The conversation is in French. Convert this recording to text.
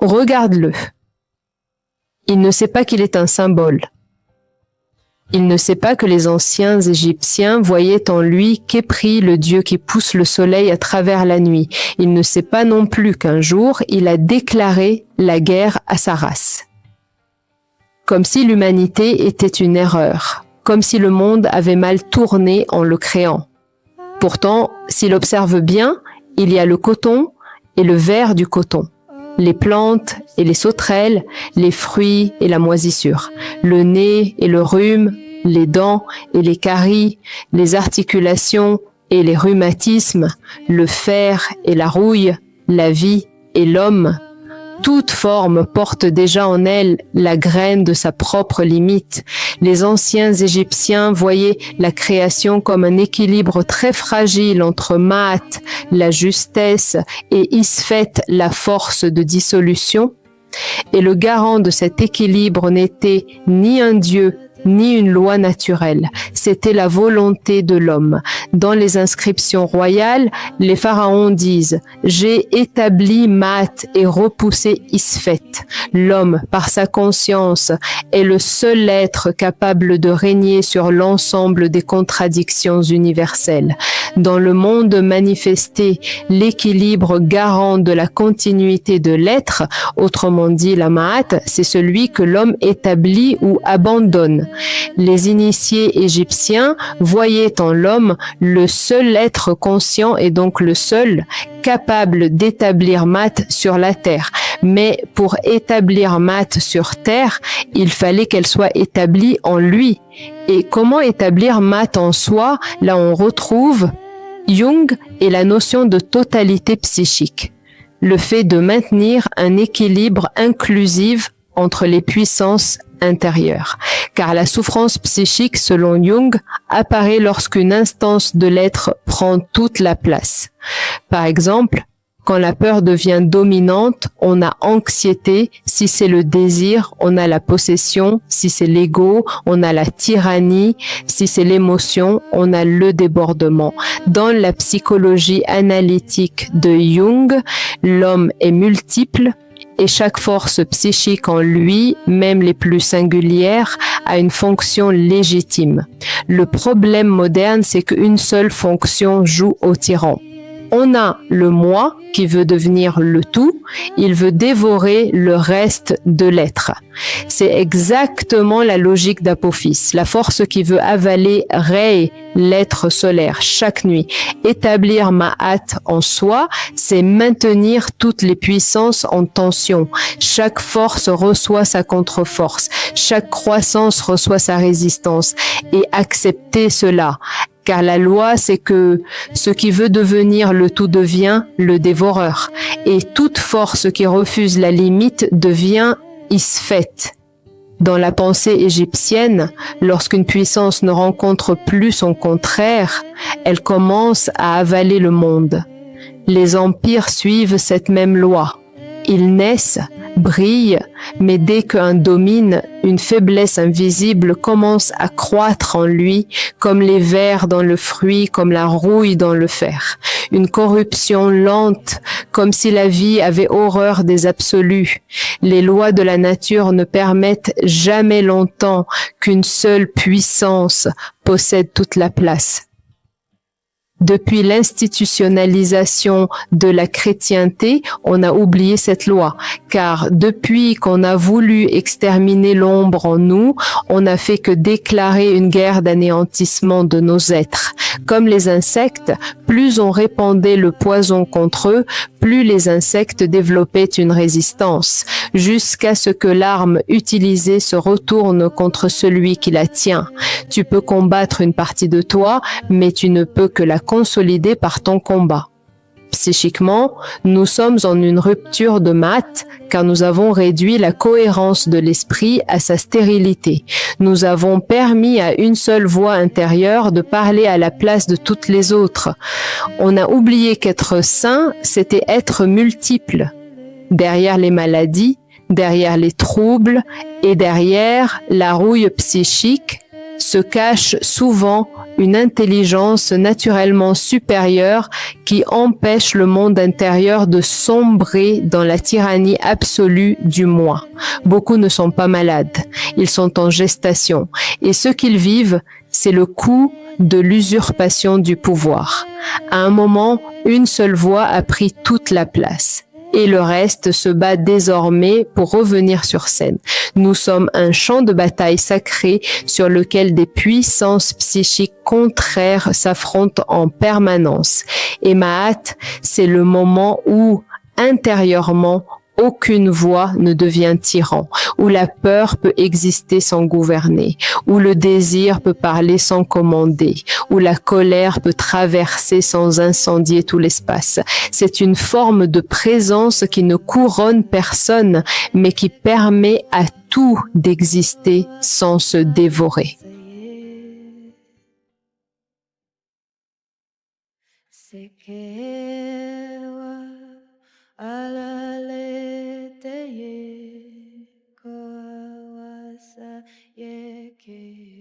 Regarde-le. Il ne sait pas qu'il est un symbole. Il ne sait pas que les anciens Égyptiens voyaient en lui Khépri, le dieu qui pousse le soleil à travers la nuit. Il ne sait pas non plus qu'un jour, il a déclaré la guerre à sa race. Comme si l'humanité était une erreur, comme si le monde avait mal tourné en le créant. Pourtant, s'il observe bien, il y a le coton et le ver du coton, les plantes et les sauterelles, les fruits et la moisissure, le nez et le rhume, les dents et les caries, les articulations et les rhumatismes, le fer et la rouille, la vie et l'homme. Toute forme porte déjà en elle la graine de sa propre limite. Les anciens Égyptiens voyaient la création comme un équilibre très fragile entre Maat, la justesse, et Isfet, la force de dissolution. Et le garant de cet équilibre n'était ni un dieu, ni une loi naturelle, c'était la volonté de l'homme. Dans les inscriptions royales, les pharaons disent « J'ai établi Maat et repoussé Isfet ». L'homme, par sa conscience, est le seul être capable de régner sur l'ensemble des contradictions universelles. Dans le monde manifesté, l'équilibre garant de la continuité de l'être, autrement dit la Maat, c'est celui que l'homme établit ou abandonne. Les initiés égyptiens voyaient en l'homme le seul être conscient et donc le seul capable d'établir Maat sur la terre. Mais pour établir Maat sur terre, il fallait qu'elle soit établie en lui. Et comment établir Maat en soi? Là, on retrouve Jung et la notion de totalité psychique. Le fait de maintenir un équilibre inclusif entre les puissances intérieures. Car la souffrance psychique, selon Jung, apparaît lorsqu'une instance de l'être prend toute la place. Par exemple, quand la peur devient dominante, on a anxiété. Si c'est le désir, on a la possession. Si c'est l'ego, on a la tyrannie. Si c'est l'émotion, on a le débordement. Dans la psychologie analytique de Jung, l'homme est multiple et chaque force psychique en lui, même les plus singulières, a une fonction légitime. Le problème moderne, c'est qu'une seule fonction joue au tyran. On a le moi qui veut devenir le tout, il veut dévorer le reste de l'être. C'est exactement la logique d'Apophis, la force qui veut avaler Ré, l'être solaire, chaque nuit. Établir Ma'at en soi, c'est maintenir toutes les puissances en tension. Chaque force reçoit sa contre-force, chaque croissance reçoit sa résistance, et accepter cela. Car la loi, c'est que ce qui veut devenir le tout devient le dévoreur. Et toute force qui refuse la limite devient Isfet. Dans la pensée égyptienne, lorsqu'une puissance ne rencontre plus son contraire, elle commence à avaler le monde. Les empires suivent cette même loi. Ils naissent, brillent, mais dès qu'un domine, une faiblesse invisible commence à croître en lui, comme les vers dans le fruit, comme la rouille dans le fer. Une corruption lente, comme si la vie avait horreur des absolus. Les lois de la nature ne permettent jamais longtemps qu'une seule puissance possède toute la place. Depuis l'institutionnalisation de la chrétienté, on a oublié cette loi, car depuis qu'on a voulu exterminer l'ombre en nous, on n'a fait que déclarer une guerre d'anéantissement de nos êtres. Comme les insectes, plus on répandait le poison contre eux, plus les insectes développaient une résistance, jusqu'à ce que l'arme utilisée se retourne contre celui qui la tient. Tu peux combattre une partie de toi, mais tu ne peux que la consolider par ton combat. Psychiquement, nous sommes en une rupture de maths car nous avons réduit la cohérence de l'esprit à sa stérilité. Nous avons permis à une seule voix intérieure de parler à la place de toutes les autres. On a oublié qu'être sain, c'était être multiple. Derrière les maladies, derrière les troubles et derrière la rouille psychique, se cache souvent une intelligence naturellement supérieure qui empêche le monde intérieur de sombrer dans la tyrannie absolue du moi. Beaucoup ne sont pas malades, ils sont en gestation et ce qu'ils vivent, c'est le coup de l'usurpation du pouvoir. À un moment, une seule voix a pris toute la place. Et le reste se bat désormais pour revenir sur scène. Nous sommes un champ de bataille sacré sur lequel des puissances psychiques contraires s'affrontent en permanence. Et Mahat, c'est le moment où, intérieurement, aucune voix ne devient tyran, où la peur peut exister sans gouverner, où le désir peut parler sans commander, où la colère peut traverser sans incendier tout l'espace. C'est une forme de présence qui ne couronne personne, mais qui permet à tout d'exister sans se dévorer. Alalete ye ko awasa ye ke